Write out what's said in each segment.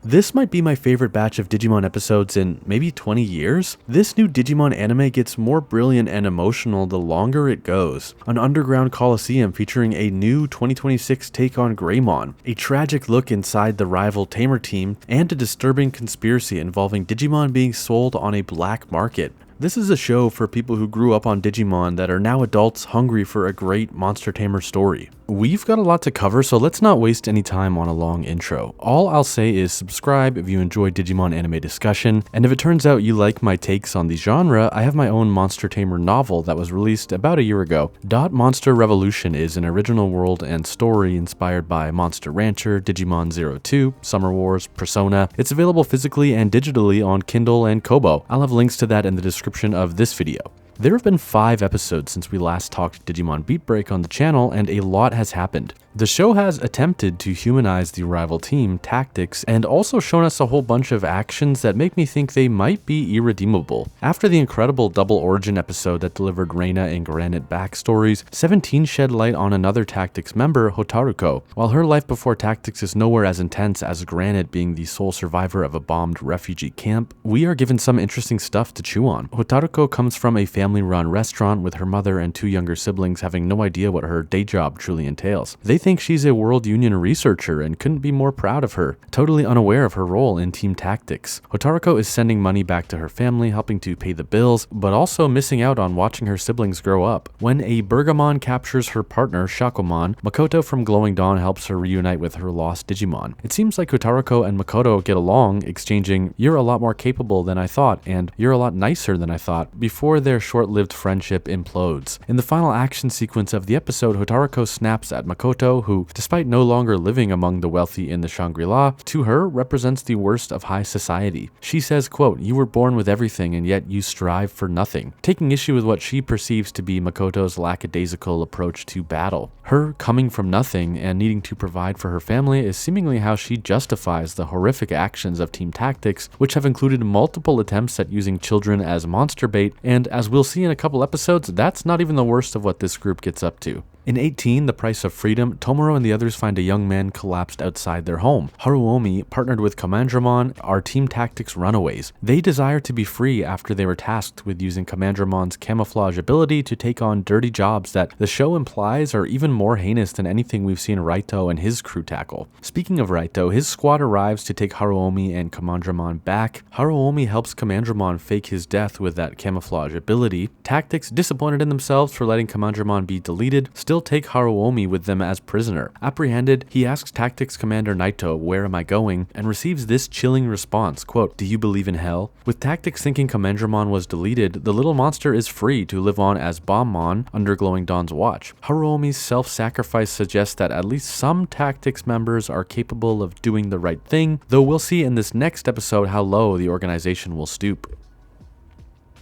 This might be my favorite batch of Digimon episodes in maybe 20 years. This new Digimon anime gets more brilliant and emotional the longer it goes. An underground coliseum featuring a new 2026 take on Greymon, a tragic look inside the rival Tamer team, and a disturbing conspiracy involving Digimon being sold on a black market. This is a show for people who grew up on Digimon that are now adults hungry for a great monster tamer story. We've got a lot to cover, so let's not waste any time on a long intro. All I'll say is subscribe if you enjoy Digimon anime discussion, and if it turns out you like my takes on the genre, I have my own monster tamer novel that was released about a year ago. Monster Revolution is an original world and story inspired by Monster Rancher, Digimon 02, Summer Wars, Persona. It's available physically and digitally on Kindle and Kobo. I'll have links to that in the description of this video. There have been 5 episodes since we last talked Digimon Beatbreak on the channel, and a lot has happened. The show has attempted to humanize the rival team tactics and also shown us a whole bunch of actions that make me think they might be irredeemable. After the incredible double origin episode that delivered Reina and Granite backstories, 17 shed light on another Tactics member, Hotaruko. While her life before Tactics is nowhere as intense as Granite being the sole survivor of a bombed refugee camp, we are given some interesting stuff to chew on. Hotaruko comes from a family-run restaurant with her mother and 2 younger siblings having no idea what her day job truly entails. They think she's a World Union researcher and couldn't be more proud of her, totally unaware of her role in Team Tactics. Hotaruko is sending money back to her family, helping to pay the bills, but also missing out on watching her siblings grow up. When a Bergamon captures her partner, Shakomon, Makoto from Glowing Dawn helps her reunite with her lost Digimon. It seems like Hotaruko and Makoto get along, exchanging "you're a lot more capable than I thought" and "you're a lot nicer than I thought" before their short-lived friendship implodes. In the final action sequence of the episode, Hotaruko snaps at Makoto, who, despite no longer living among the wealthy in the Shangri-La, to her represents the worst of high society. She says, quote, "You were born with everything and yet you strive for nothing," taking issue with what she perceives to be Makoto's lackadaisical approach to battle. Her coming from nothing and needing to provide for her family is seemingly how she justifies the horrific actions of Team Tactics, which have included multiple attempts at using children as monster bait, and as we'll see in a couple episodes, that's not even the worst of what this group gets up to. In 18, The Price of Freedom, Tomoro and the others find a young man collapsed outside their home. Haruomi, partnered with Commandramon, are Team Tactics runaways. They desire to be free after they were tasked with using Commandramon's camouflage ability to take on dirty jobs that the show implies are even more heinous than anything we've seen Raito and his crew tackle. Speaking of Raito, his squad arrives to take Haruomi and Commandramon back. Haruomi helps Commandramon fake his death with that camouflage ability. Tactics, disappointed in themselves for letting Commandramon be deleted, still take Haruomi with them as prisoner. Apprehended, he asks Tactics Commander Naito, "Where am I going?" and receives this chilling response, quote, "Do you believe in hell?" With Tactics thinking Commandramon was deleted, the little monster is free to live on as Bombmon under Glowing Dawn's watch. Haruomi's self-sacrifice suggests that at least some Tactics members are capable of doing the right thing, though we'll see in this next episode how low the organization will stoop.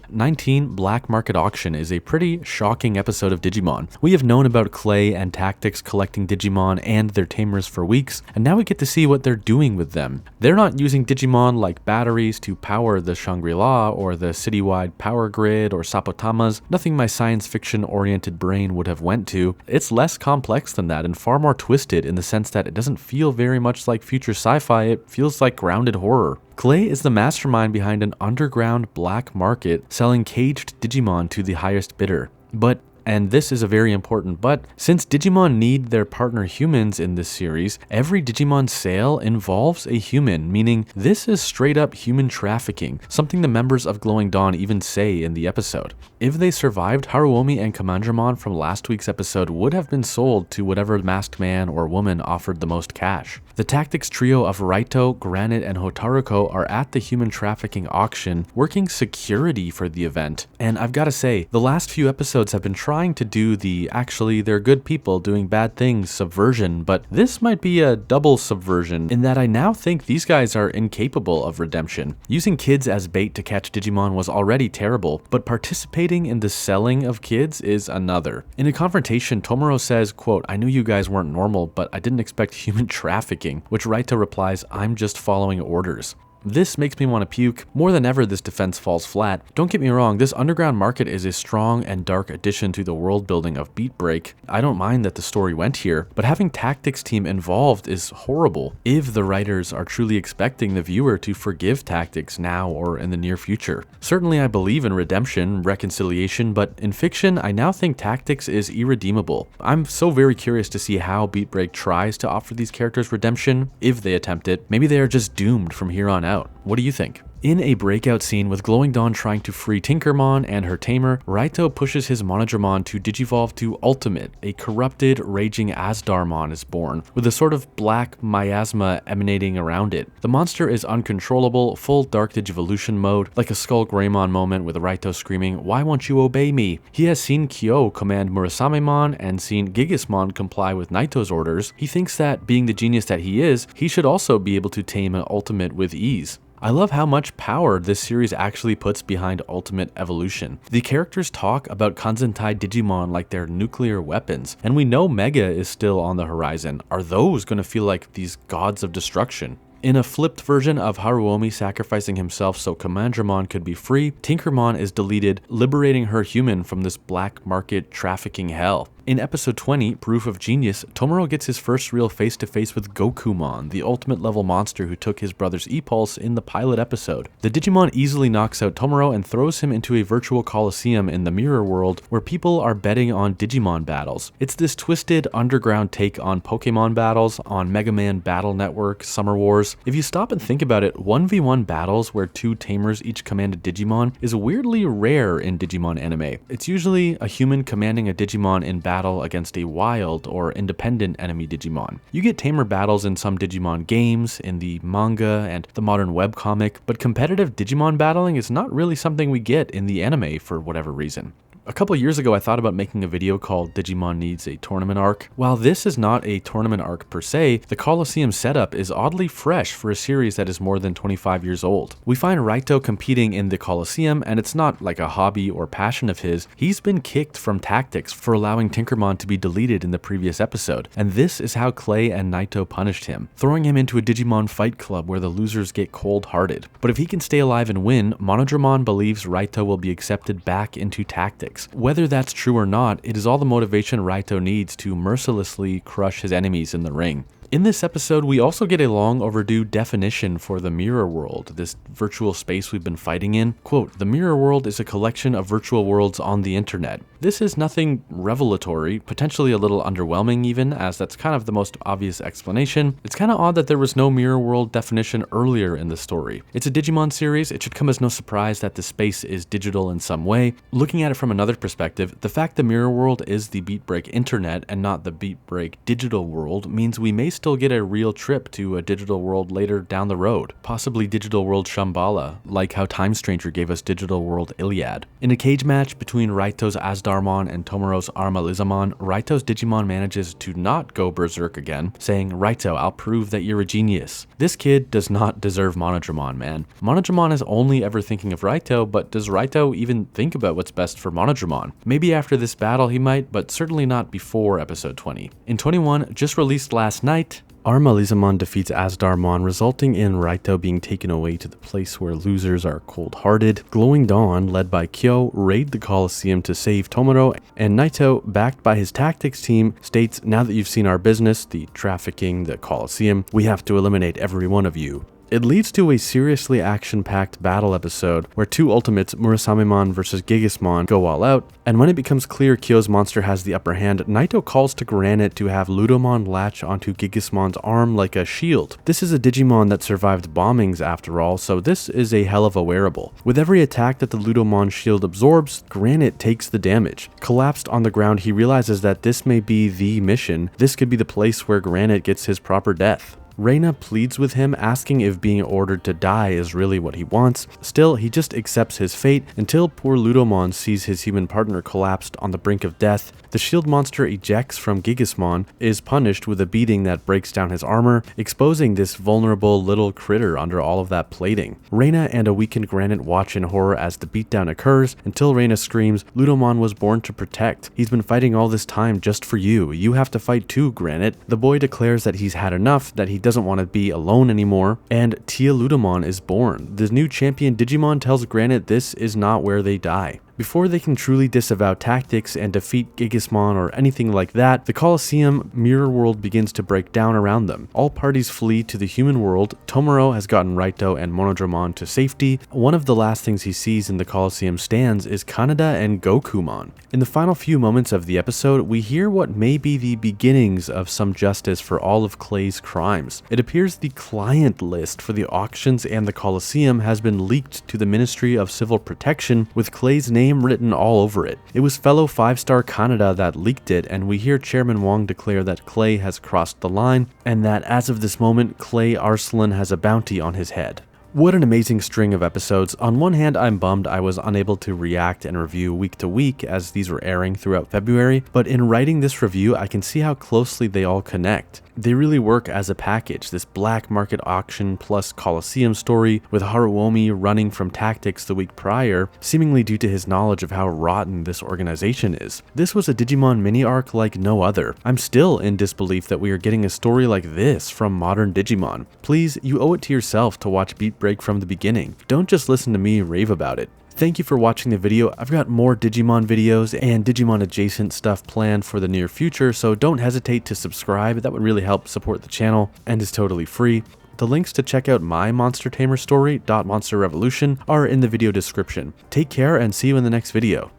19, Black Market Auction is a pretty shocking episode of Digimon. We have known about Clay and Tactics collecting Digimon and their tamers for weeks, and now we get to see what they're doing with them. They're not using Digimon like batteries to power the Shangri-La or the citywide power grid or Sapotamas, nothing my science fiction oriented brain would have went to. It's less complex than that and far more twisted in the sense that it doesn't feel very much like future sci-fi, it feels like grounded horror. Clay is the mastermind behind an underground black market selling caged Digimon to the highest bidder. But, and this is a very important but, since Digimon need their partner humans in this series, every Digimon sale involves a human, meaning this is straight up human trafficking, something the members of Glowing Dawn even say in the episode. If they survived, Haruomi and Commandramon from last week's episode would have been sold to whatever masked man or woman offered the most cash. The Tactics trio of Raito, Granite, and Hotaruko are at the human trafficking auction, working security for the event. And I've gotta say, the last few episodes have been trying to do the actually they're good people doing bad things subversion, but this might be a double subversion in that I now think these guys are incapable of redemption. Using kids as bait to catch Digimon was already terrible, but participating in the selling of kids is another. In a confrontation, Tomoro says, quote, "I knew you guys weren't normal, but I didn't expect human trafficking," which Raito replies, "I'm just following orders." This makes me want to puke. More than ever, this defense falls flat. Don't get me wrong, this underground market is a strong and dark addition to the world building of Beatbreak. I don't mind that the story went here, but having Tactics team involved is horrible if the writers are truly expecting the viewer to forgive Tactics now or in the near future. Certainly I believe in redemption, reconciliation, but in fiction, I now think Tactics is irredeemable. I'm so very curious to see how Beatbreak tries to offer these characters redemption, if they attempt it. Maybe they are just doomed from here on out. What do you think? In a breakout scene with Glowing Dawn trying to free Tinkermon and her tamer, Raito pushes his Monodramon to digivolve to Ultimate. A corrupted, raging Azdarmon is born, with a sort of black miasma emanating around it. The monster is uncontrollable, full Dark Digivolution mode, like a Skull Greymon moment with Raito screaming, "Why won't you obey me?" He has seen Kyo command Murasamemon and seen Gigasmon comply with Naito's orders. He thinks that, being the genius that he is, he should also be able to tame an Ultimate with ease. I love how much power this series actually puts behind Ultimate Evolution. The characters talk about Kanzentai Digimon like they're nuclear weapons, and we know Mega is still on the horizon. Are those going to feel like these gods of destruction? In a flipped version of Haruomi sacrificing himself so Commandramon could be free, Tinkermon is deleted, liberating her human from this black market trafficking hell. In episode 20, Proof of Genius, Tomoro gets his first real face-to-face with Gokumon, the ultimate level monster who took his brother's E-Pulse in the pilot episode. The Digimon easily knocks out Tomoro and throws him into a virtual coliseum in the mirror world where people are betting on Digimon battles. It's this twisted underground take on Pokemon battles, on Mega Man Battle Network, Summer Wars. If you stop and think about it, 1v1 battles where two tamers each command a Digimon is weirdly rare in Digimon anime. It's usually a human commanding a Digimon in battle against a wild or independent enemy Digimon. You get tamer battles in some Digimon games, in the manga, and the modern webcomic, but competitive Digimon battling is not really something we get in the anime for whatever reason. A couple years ago, I thought about making a video called Digimon Needs a Tournament Arc. While this is not a tournament arc per se, the Coliseum setup is oddly fresh for a series that is more than 25 years old. We find Raito competing in the Coliseum, and it's not like a hobby or passion of his. He's been kicked from Tactics for allowing Tinkermon to be deleted in the previous episode, and this is how Clay and Naito punished him, throwing him into a Digimon fight club where the losers get cold-hearted. But if he can stay alive and win, Monodramon believes Raito will be accepted back into Tactics. Whether that's true or not, it is all the motivation Raito needs to mercilessly crush his enemies in the ring. In this episode, we also get a long overdue definition for the mirror world, this virtual space we've been fighting in. Quote, "The mirror world is a collection of virtual worlds on the internet." This is nothing revelatory, potentially a little underwhelming even, as that's kind of the most obvious explanation. It's kind of odd that there was no mirror world definition earlier in the story. It's a Digimon series, it should come as no surprise that the space is digital in some way. Looking at it from another perspective, the fact the mirror world is the Beatbreak internet and not the Beatbreak digital world means we may still get a real trip to a digital world later down the road, possibly Digital World Shambhala, like how Time Stranger gave us Digital World Iliad. In a cage match between Raito's Azdarmon and Tomoro's Armalizamon, Raito's Digimon manages to not go berserk again, saying, "Raito, I'll prove that you're a genius." This kid does not deserve Monodramon, man. Monodramon is only ever thinking of Raito, but does Raito even think about what's best for Monodramon? Maybe after this battle he might, but certainly not before episode 20. In 21, just released last night, Armalizamon defeats Azdarmon, resulting in Raito being taken away to the place where losers are cold-hearted. Glowing Dawn, led by Kyo, raid the Coliseum to save Tomoro, and Naito, backed by his Tactics team, states, "Now that you've seen our business, the trafficking, the Coliseum, we have to eliminate every one of you." It leads to a seriously action-packed battle episode where two ultimates, Murasamemon versus Gigasmon, go all out, and when it becomes clear Kyo's monster has the upper hand, Naito calls to Granite to have Ludomon latch onto Gigasmon's arm like a shield. This is a Digimon that survived bombings after all, so this is a hell of a wearable. With every attack that the Ludomon shield absorbs, Granite takes the damage. Collapsed on the ground, he realizes that this may be the mission. This could be the place where Granite gets his proper death. Reina pleads with him, asking if being ordered to die is really what he wants. Still, he just accepts his fate until poor Ludomon sees his human partner collapsed on the brink of death. The shield monster ejects from Gigasmon, is punished with a beating that breaks down his armor, exposing this vulnerable little critter under all of that plating. Reina and a weakened Granite watch in horror as the beatdown occurs, until Reina screams, "Ludomon was born to protect. He's been fighting all this time just for you. You have to fight too, Granite." The boy declares that he's had enough, that he doesn't want to be alone anymore, and TheDigiKnow is born. The new champion Digimon tells Granite this is not where they die. Before they can truly disavow tactics and defeat Gigasmon or anything like that, the Colosseum mirror world begins to break down around them. All parties flee to the human world. Tomoro has gotten Raito and Monodramon to safety. One of the last things he sees in the Colosseum stands is Kaneda and Gokumon. In the final few moments of the episode, we hear what may be the beginnings of some justice for all of Clay's crimes. It appears the client list for the auctions and the Colosseum has been leaked to the Ministry of Civil Protection with Clay's name written all over it. It was fellow 5-star Kaneda that leaked it, and we hear Chairman Wong declare that Clay has crossed the line, and that as of this moment, Clay Arslan has a bounty on his head. What an amazing string of episodes. On one hand, I'm bummed I was unable to react and review week to week as these were airing throughout February, but in writing this review, I can see how closely they all connect. They really work as a package, this black market auction plus Colosseum story, with Haruomi running from tactics the week prior, seemingly due to his knowledge of how rotten this organization is. This was a Digimon mini-arc like no other. I'm still in disbelief that we are getting a story like this from modern Digimon. Please, you owe it to yourself to watch Beatbreak from the beginning. Don't just listen to me rave about it. Thank you for watching the video. I've got more Digimon videos and Digimon adjacent stuff planned for the near future, so don't hesitate to subscribe. That would really help support the channel and is totally free. The links to check out my Monster Tamer story, Monster Revolution, are in the video description. Take care and see you in the next video.